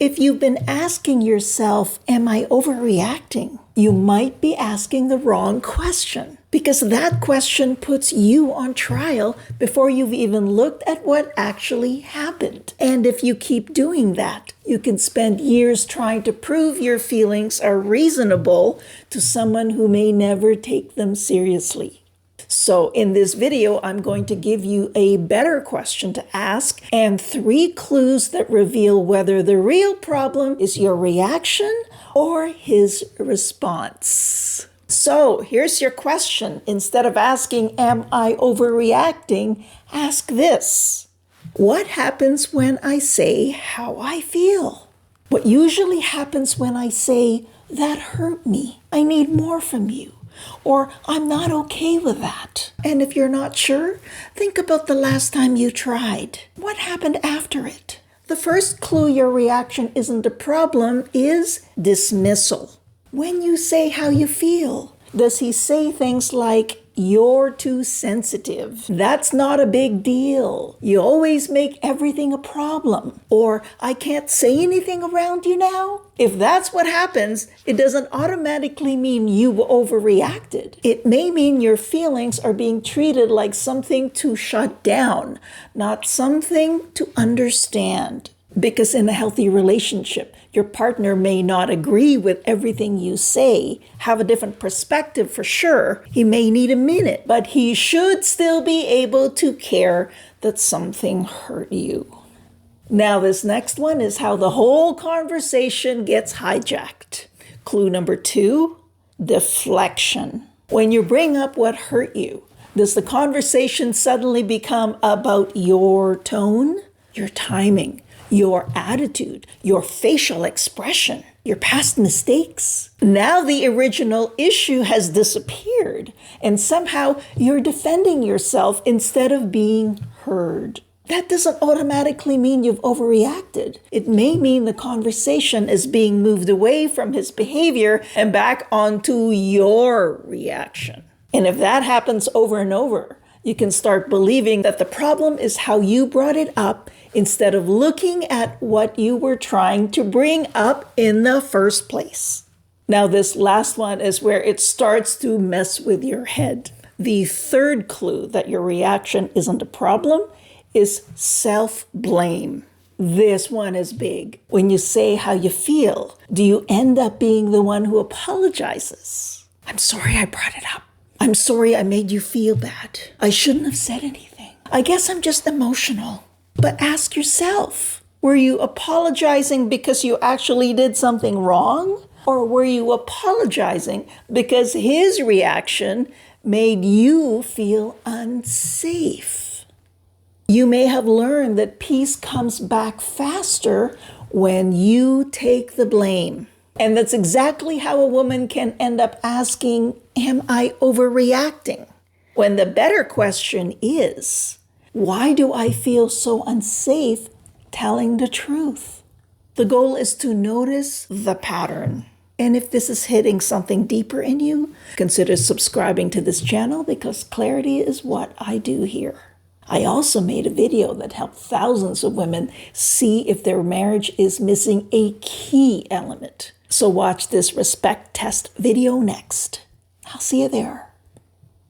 If you've been asking yourself, am I overreacting? You might be asking the wrong question, because that question puts you on trial before you've even looked at what actually happened. And if you keep doing that, you can spend years trying to prove your feelings are reasonable to someone who may never take them seriously. So in this video, I'm going to give you a better question to ask and 3 clues that reveal whether the real problem is your reaction or his response. So here's your question. Instead of asking, am I overreacting? Ask this. What happens when I say how I feel? What usually happens when I say, that hurt me, I need more from you, or I'm not okay with that? And if you're not sure, think about the last time you tried. What happened after it? The first clue your reaction isn't a problem is dismissal. When you say how you feel, does he say things like, you're too sensitive, that's not a big deal, you always make everything a problem, or I can't say anything around you now? If that's what happens, it doesn't automatically mean you've overreacted. It may mean your feelings are being treated like something to shut down, not something to understand. Because in a healthy relationship, your partner may not agree with everything you say, have a different perspective for sure. He may need a minute, but he should still be able to care that something hurt you. Now, this next one is how the whole conversation gets hijacked. Clue number 2, deflection. When you bring up what hurt you, does the conversation suddenly become about your tone, your timing, your attitude, your facial expression, your past mistakes? Now the original issue has disappeared, and somehow you're defending yourself instead of being heard. That doesn't automatically mean you've overreacted. It may mean the conversation is being moved away from his behavior and back onto your reaction. And if that happens over and over, you can start believing that the problem is how you brought it up instead of looking at what you were trying to bring up in the first place. Now, this last one is where it starts to mess with your head. The third clue that your reaction isn't a problem is self-blame. This one is big. When you say how you feel, do you end up being the one who apologizes? I'm sorry I brought it up. I'm sorry I made you feel bad. I shouldn't have said anything. I guess I'm just emotional. But ask yourself, were you apologizing because you actually did something wrong? Or were you apologizing because his reaction made you feel unsafe? You may have learned that peace comes back faster when you take the blame. And that's exactly how a woman can end up asking, am I overreacting? When the better question is, why do I feel so unsafe telling the truth? The goal is to notice the pattern. And if this is hitting something deeper in you, consider subscribing to this channel, because clarity is what I do here. I also made a video that helped thousands of women see if their marriage is missing a key element. So watch this respect test video next. I'll see you there.